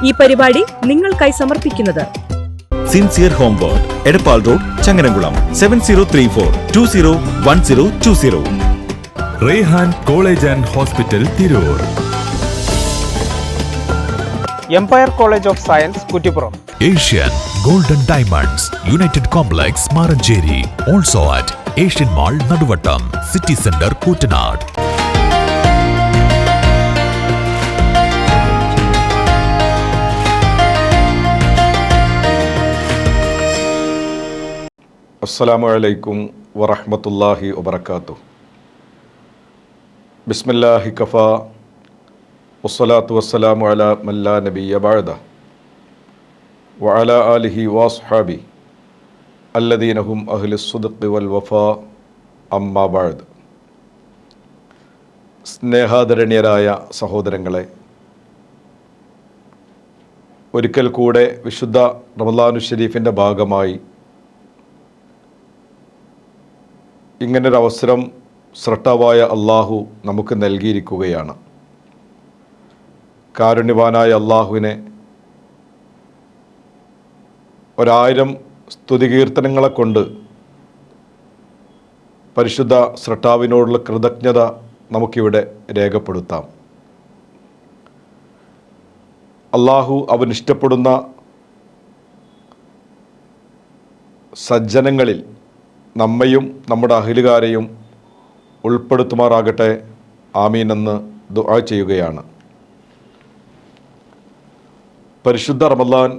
ഈ പരിപാടി നിങ്ങൾക്കായി സമർപ്പിക്കുന്നത് sincere home world, Edappal road, Changaramkulam. 7034201020. Rehan college and hospital, Tirur. Empire college of science, Kuttippuram. Asian golden diamonds, United complex, Maranchery. Also at Asian mall, Naduvattom, city centre, Koottanad. അസ്സലാമു അലൈക്കും വറഹ്മത്തുള്ളാഹി വബറകാതുഹു. ബിസ്മില്ലാഹി കഫാ വസ്സലാത്തു വസ്സലാമു അലാ മൻ ലാ നബിയ്യ ബഅദ വഅലാ ആലിഹി വഅസ്ഹാബി അല്ലദീന ഹും അഹ്ലുസ് സിദ്ഖി വൽ വഫാ, അമ്മാ ബഅദ്. സ്നേഹാദരണീയരായ സഹോദരങ്ങളെ, ഒരിക്കൽ കൂടെ വിശുദ്ധ റമളാനു ശരീഫിൻ്റെ ഭാഗമായി ഇങ്ങനൊരവസരം സ്രഷ്ടാവായ അള്ളാഹു നമുക്ക് നൽകിയിരിക്കുകയാണ്. കാരുണ്യവാനായ അള്ളാഹുവിനെ 1000 സ്തുതികീർത്തനങ്ങളെ കൊണ്ട് പരിശുദ്ധ സ്രഷ്ടാവിനോടുള്ള കൃതജ്ഞത നമുക്കിവിടെ രേഖപ്പെടുത്താം. അള്ളാഹു അവൻ ഇഷ്ടപ്പെടുന്ന സജ്ജനങ്ങളിൽ നമ്മയും നമ്മുടെ അഹ്ലുകാരെയും ഉൾപ്പെടുത്തുമാറാകട്ടെ. ആമീൻ എന്ന് ദുആ ചെയ്യുകയാണ്. പരിശുദ്ധ റമളാൻ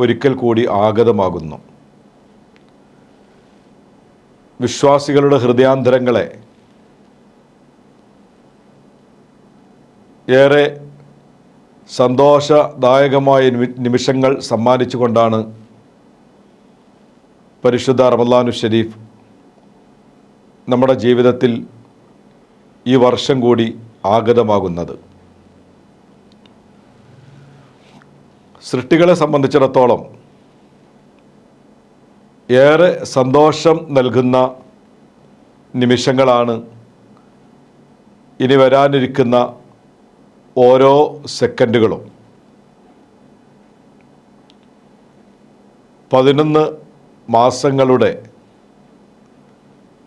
ഒരിക്കൽ കൂടി ആഗതമാകുന്നു. വിശ്വാസികളുടെ ഹൃദയാന്തരങ്ങളെ ഏറെ സന്തോഷദായകമായ നിമിഷങ്ങൾ സമ്മാനിച്ചുകൊണ്ടാണ് പരിശുദ്ധ റമളാനു ശരീഫ് നമ്മുടെ ജീവിതത്തിൽ ഈ വർഷം കൂടി ആഗതമാകുന്നത്. സൃഷ്ടികളെ സംബന്ധിച്ചിടത്തോളം ഏറെ സന്തോഷം നൽകുന്ന നിമിഷങ്ങളാണ് ഇനി വരാനിരിക്കുന്ന ഓരോ സെക്കൻഡുകളും. 11 മാസങ്ങളുടെ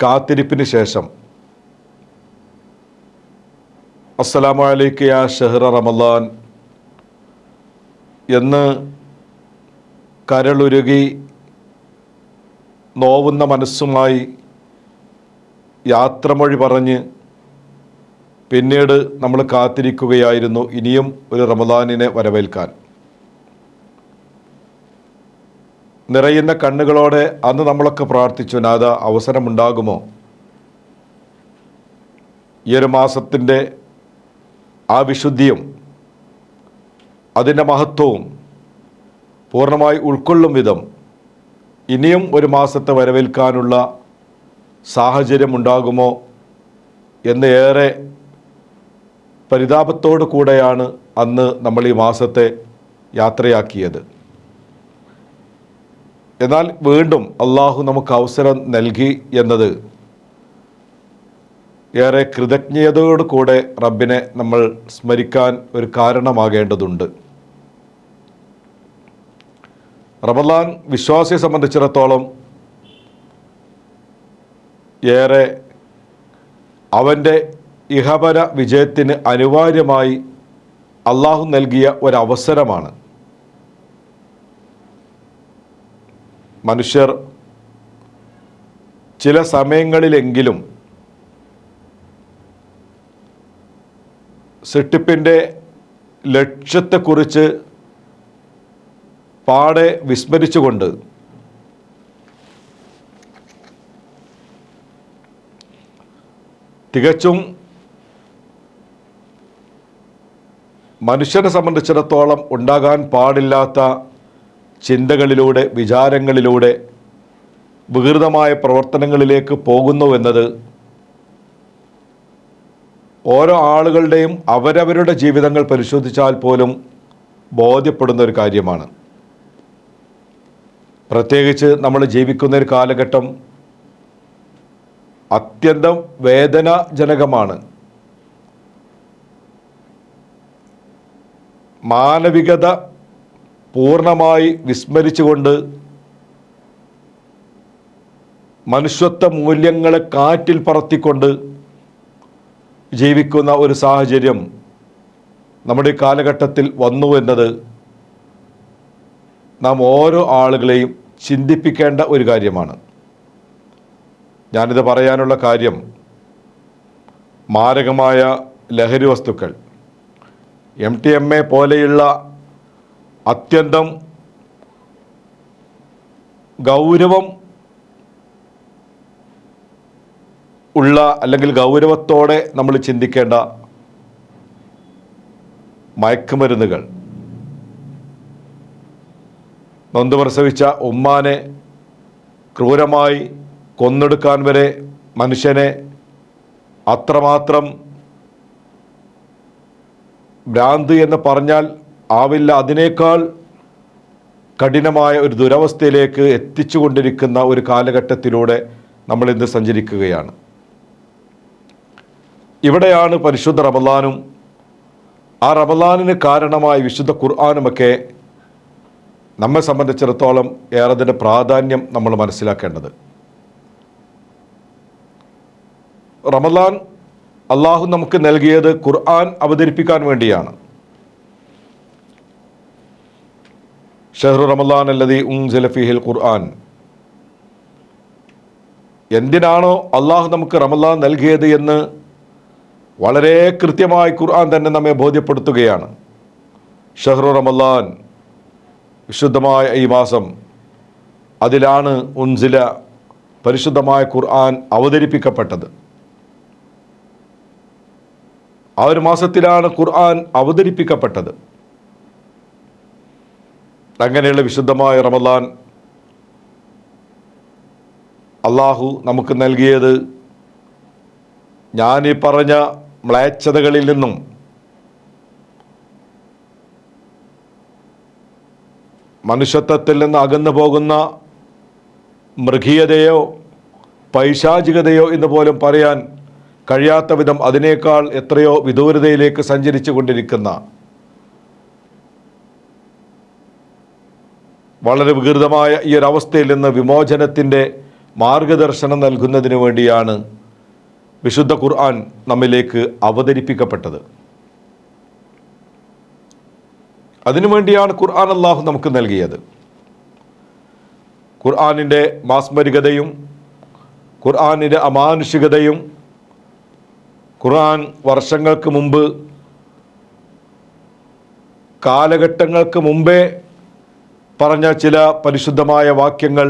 കാത്തിരിപ്പിന് ശേഷം അസ്സലാമു അലൈക യാ ഷഹ്റ റമളാൻ എന്ന് കരളുരുകി നോവുന്ന മനസ്സുമായി യാത്രമൊഴി പറഞ്ഞ് പിന്നീട് നമ്മൾ കാത്തിരിക്കുകയായിരുന്നു ഇനിയും ഒരു റമളാനിനെ വരവേൽക്കാൻ. നിറയുന്ന കണ്ണുകളോടെ അന്ന് നമ്മളൊക്കെ പ്രാർത്ഥിച്ചു, നാഥ അവസരമുണ്ടാകുമോ ഈ ഒരു മാസത്തിൻ്റെ ആ വിശുദ്ധിയും അതിൻ്റെ മഹത്വവും പൂർണ്ണമായി ഉൾക്കൊള്ളും വിധം ഇനിയും ഒരു മാസത്തെ വരവേൽക്കാനുള്ള സാഹചര്യം ഉണ്ടാകുമോ എന്ന് ഏറെ പരിതാപത്തോടു കൂടെയാണ് അന്ന് നമ്മൾ ഈ മാസത്തെ യാത്രയാക്കിയത്. എന്നാൽ വീണ്ടും അള്ളാഹു നമുക്ക് അവസരം നൽകി എന്നത് ഏറെ കൃതജ്ഞതയോടു കൂടെ റബ്ബിനെ നമ്മൾ സ്മരിക്കാൻ ഒരു കാരണമാകേണ്ടതുണ്ട്. റമളാൻ വിശ്വാസിയെ സംബന്ധിച്ചിടത്തോളം ഏറെ അവൻ്റെ ഇഹപര വിജയത്തിന് അനിവാര്യമായി അള്ളാഹു നൽകിയ ഒരവസരമാണ്. മനുഷ്യർ ചില സമയങ്ങളിലെങ്കിലും സൃഷ്ടിപ്പിൻ്റെ ലക്ഷ്യത്തെക്കുറിച്ച് പാടെ വിസ്മരിച്ചുകൊണ്ട് തികച്ചും മനുഷ്യനെ സംബന്ധിച്ചിടത്തോളം ഉണ്ടാകാൻ പാടില്ലാത്ത ചിന്തകളിലൂടെ, വിചാരങ്ങളിലൂടെ വികൃതമായ പ്രവർത്തനങ്ങളിലേക്ക് പോകുന്നുവെന്നത് ഓരോ ആളുകളുടെയും അവരവരുടെ ജീവിതങ്ങൾ പരിശോധിച്ചാൽ പോലും ബോധ്യപ്പെടുന്ന ഒരു കാര്യമാണ്. പ്രത്യേകിച്ച് നമ്മൾ ജീവിക്കുന്ന ഒരു കാലഘട്ടം അത്യന്തം വേദനാജനകമാണ്. മാനവികത പൂർണ്ണമായി വിസ്മരിച്ചുകൊണ്ട് മനുഷ്യത്വ മൂല്യങ്ങളെ കാറ്റിൽ പറത്തിക്കൊണ്ട് ജീവിക്കുന്ന ഒരു സാഹചര്യം നമ്മുടെ കാലഘട്ടത്തിൽ വന്നു എന്നത് നാം ഓരോ ആളുകളെയും ചിന്തിപ്പിക്കേണ്ട ഒരു കാര്യമാണ്. ഞാനിത് പറയാനുള്ള കാര്യം, മാരകമായ ലഹരി വസ്തുക്കൾ, MDMA പോലെയുള്ള അത്യന്തം ഗൗരവം ഉള്ള അല്ലെങ്കിൽ ഗൗരവത്തോടെ നമ്മൾ ചിന്തിക്കേണ്ട മയക്കുമരുന്നുകൾ, നൊന്ത് പ്രസവിച്ച ഉമ്മാനെ ക്രൂരമായി കൊന്നൊടുക്കാൻ വരെ മനുഷ്യനെ അത്രമാത്രം ഭ്രാന്ത് എന്ന് പറഞ്ഞാൽ ആവില്ല, അതിനേക്കാൾ കഠിനമായ ഒരു ദുരവസ്ഥയിലേക്ക് എത്തിച്ചുകൊണ്ടിരിക്കുന്ന ഒരു കാലഘട്ടത്തിലൂടെ നമ്മൾ ഇന്ന് സഞ്ചരിക്കുകയാണ്. ഇവിടെയാണ് പരിശുദ്ധ റമളാനും ആ റമളാനിന് കാരണമായി വിശുദ്ധ ഖുർആനുമൊക്കെ നമ്മെ സംബന്ധിച്ചിടത്തോളം ഏറെ പ്രാധാന്യം നമ്മൾ മനസ്സിലാക്കേണ്ടത്. റമളാൻ അള്ളാഹു നമുക്ക് നൽകിയത് ഖുർആൻ അവതരിപ്പിക്കാൻ വേണ്ടിയാണ്. ഷഹ്റു റമളാൻ അല്ലദീ ഉൻസില ഫീഹിൽ ഖുർആൻ. എന്തിനാണോ അള്ളാഹു നമുക്ക് റമളാൻ നൽകിയത് എന്ന് വളരെ കൃത്യമായി ഖുർആൻ തന്നെ നമ്മെ ബോധ്യപ്പെടുത്തുകയാണ്. ഷഹ്റു റമളാൻ, വിശുദ്ധമായ ഈ മാസം, അതിലാണ് ഉൻസില, പരിശുദ്ധമായ ഖുർആൻ അവതരിപ്പിക്കപ്പെട്ടത്. ആ ഒരു മാസത്തിലാണ് ഖുർആൻ അവതരിപ്പിക്കപ്പെട്ടത്. അങ്ങനെയുള്ള വിശുദ്ധമായ റമളാൻ അള്ളാഹു നമുക്ക് നൽകിയത് ഞാനീ പറഞ്ഞ മ്ലേച്ഛതകളിൽ നിന്നും മനുഷ്യത്വത്തിൽ നിന്ന് അകന്നു പോകുന്ന മൃഗീയതയോ പൈശാചികതയോ എന്ന് പോലും പറയാൻ കഴിയാത്ത വിധം അതിനേക്കാൾ എത്രയോ വിദൂരതയിലേക്ക് സഞ്ചരിച്ചു കൊണ്ടിരിക്കുന്ന വളരെ വികൃതമായ ഈ ഒരവസ്ഥയിൽ നിന്ന് വിമോചനത്തിൻ്റെ മാർഗദർശനം നൽകുന്നതിന് വേണ്ടിയാണ് വിശുദ്ധ ഖുർആൻ നമ്മിലേക്ക് അവതരിപ്പിക്കപ്പെട്ടത്. അതിനുവേണ്ടിയാണ് ഖുർആൻ അല്ലാഹു നമുക്ക് നൽകിയത്. ഖുർആനിൻ്റെ മാസ്മരികതയും ഖുർആനിൻ്റെ അമാനുഷികതയും ഖുർആൻ വർഷങ്ങൾക്ക് മുമ്പ്, കാലഘട്ടങ്ങൾക്ക് മുമ്പേ പറഞ്ഞ ചില പരിശുദ്ധമായ വാക്യങ്ങൾ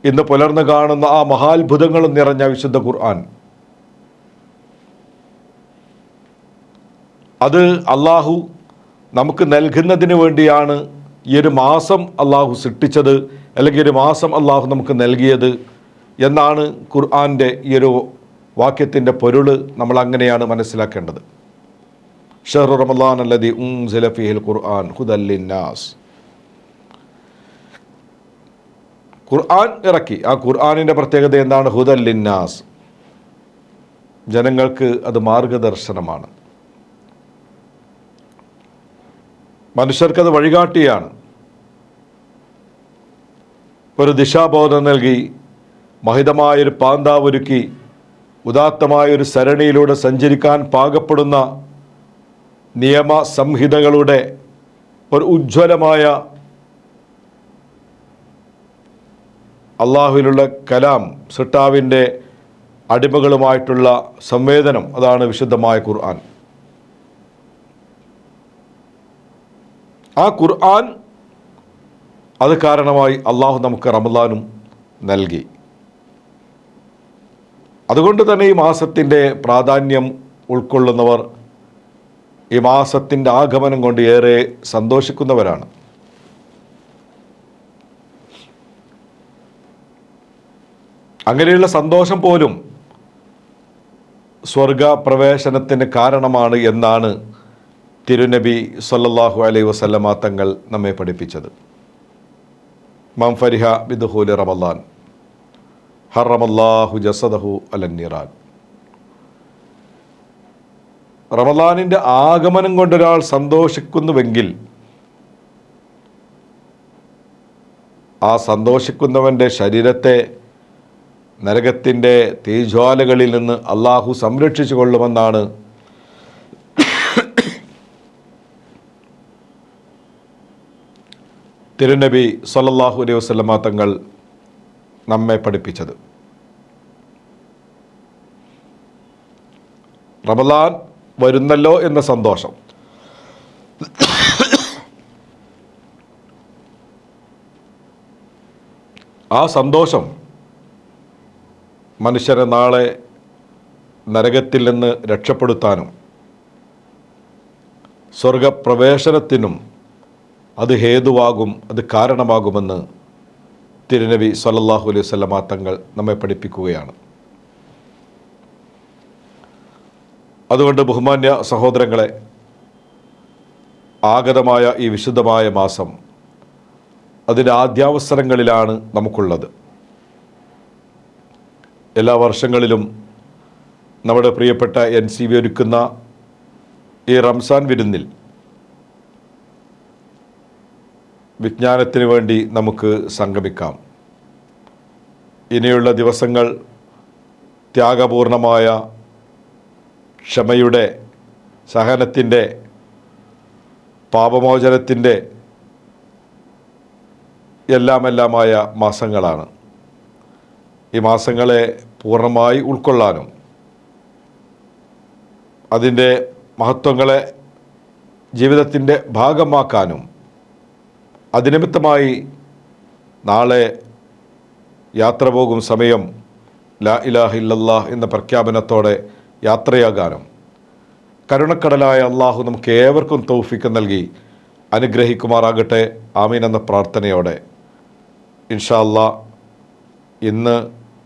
ഇന്ന് പുലർന്നു കാണുന്ന ആ മഹാത്ഭുതങ്ങളും നിറഞ്ഞ വിശുദ്ധ ഖുർആൻ, അത് അള്ളാഹു നമുക്ക് നൽകുന്നതിന് വേണ്ടിയാണ് ഈ ഒരു മാസം അള്ളാഹു സൃഷ്ടിച്ചത്, അല്ലെങ്കിൽ ഒരു മാസം അള്ളാഹു നമുക്ക് നൽകിയത് എന്നാണ് ഖുർആൻ്റെ ഈ ഒരു വാക്യത്തിൻ്റെ പൊരുള്. നമ്മൾ അങ്ങനെയാണ് മനസ്സിലാക്കേണ്ടത്. ഷഹ്റു റമളാൻ അല്ലദീ ഉൻസില ഫീഹിൽ ഖുർആൻ ഹുദൽ ലിന്നാസ്. ഖുർആൻ ഇറക്കി. ആ ഖുർആനിൻ്റെ പ്രത്യേകത എന്താണ്? ഹുദൽ ലിന്നാസ്, ജനങ്ങൾക്ക് അത് മാർഗദർശനമാണ്, മനുഷ്യർക്കത് വഴികാട്ടിയാണ്. ഒരു ദിശാബോധം നൽകി, മഹിതമായൊരു പാന്താവൊരുക്കി, ഉദാത്തമായൊരു സരണിയിലൂടെ സഞ്ചരിക്കാൻ പാകപ്പെടുന്ന നിയമ സംഹിതകളുടെ ഒരു ഉജ്ജ്വലമായ അള്ളാഹുവിലുള്ള കലാം, സൃഷ്ടാവിൻ്റെ അടിമകളുമായിട്ടുള്ള സംവേദനം, അതാണ് വിശുദ്ധമായ ഖുർആൻ. ആ ഖുർആൻ അത് കാരണമായി അള്ളാഹു നമുക്ക് റമളാനും നൽകി. അതുകൊണ്ട് തന്നെ ഈ മാസത്തിൻ്റെ പ്രാധാന്യം ഉൾക്കൊള്ളുന്നവർ ഈ മാസത്തിൻ്റെ ആഗമനം കൊണ്ട് ഏറെ സന്തോഷിക്കുന്നവരാണ്. അങ്ങനെയുള്ള സന്തോഷം പോലും സ്വർഗപ്രവേശനത്തിന് കാരണമാണ് എന്നാണ് തിരുനബി സല്ലല്ലാഹു അലൈഹി വസല്ലമ തങ്ങൾ നമ്മെ പഠിപ്പിച്ചത്. മൻ ഫരിഹ ബിദുഖൂലി റമളാൻ ഹറമല്ലാഹു ജസദഹു അലന്നിറാൻ. റമളാനിൻ്റെ ആഗമനം കൊണ്ടൊരാൾ സന്തോഷിക്കുന്നുവെങ്കിൽ ആ സന്തോഷിക്കുന്നവൻ്റെ ശരീരത്തെ നരകത്തിൻ്റെ തീജ്വാലകളിൽ നിന്ന് അള്ളാഹു സംരക്ഷിച്ചു കൊള്ളുമെന്നാണ് തിരുനബി സല്ലല്ലാഹു അലൈഹി വസല്ലമ തങ്ങൾ നമ്മെ പഠിപ്പിച്ചത്. റമദാൻ വരുന്നല്ലോ എന്ന സന്തോഷം, ആ സന്തോഷം മനുഷ്യരെ നാളെ നരകത്തിൽ നിന്ന് രക്ഷപ്പെടുത്താനും സ്വർഗപ്രവേശനത്തിനും അത് ഹേതുവാകും, അത് കാരണമാകുമെന്ന് തിരുനബി സല്ലല്ലാഹു അലൈഹി വസല്ലമ തങ്ങൾ നമ്മെ പഠിപ്പിക്കുകയാണ്. അതുകൊണ്ട് ബഹുമാന്യ സഹോദരങ്ങളെ, ആഗതമായ ഈ വിശുദ്ധമായ മാസം അതിൻ്റെ ആദ്യാവസരങ്ങളിലാണ് നമുക്കുള്ളത്. എല്ലാ വർഷങ്ങളിലും നമ്മുടെ പ്രിയപ്പെട്ട NCV ഒരുക്കുന്ന ഈ റംസാൻ വിരുന്നിൽ വിജ്ഞാനത്തിന് വേണ്ടി നമുക്ക് സംഗമിക്കാം. ഇനിയുള്ള ദിവസങ്ങൾ ത്യാഗപൂർണമായ ക്ഷമയുടെ, സഹനത്തിൻ്റെ, പാപമോചനത്തിൻ്റെ എല്ലാമായ മാസങ്ങളാണ്. ഈ മാസങ്ങളെ പൂർണ്ണമായി ഉൾക്കൊള്ളാനും അതിൻ്റെ മഹത്വങ്ങളെ ജീവിതത്തിൻ്റെ ഭാഗമാക്കാനും അതിനിമിത്തമായി നാളെ യാത്ര പോകും സമയം ലാ ഇലാഹ ഇല്ലല്ലാഹ് എന്ന പ്രഖ്യാപനത്തോടെ യാത്രയാകാനും കരുണക്കടലായ അള്ളാഹു നമുക്ക് ഏവർക്കും തൗഫീഖ് നൽകി അനുഗ്രഹിക്കുമാറാകട്ടെ. ആമീൻ എന്ന പ്രാർത്ഥനയോടെ ഇൻഷാ അല്ലാഹ് ഇന്ന്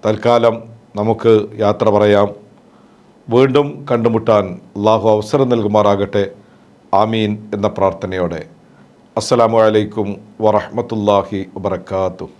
തൽക്കാലം നമുക്ക് യാത്ര പറയാം. വീണ്ടും കണ്ടുമുട്ടാൻ അള്ളാഹു അവസരം നൽകുമാറാകട്ടെ. ആമീൻ എന്ന പ്രാർത്ഥനയോടെ അസ്സലാമു അലൈക്കും വറഹ്മത്തുള്ളാഹി വബറകാതുഹു.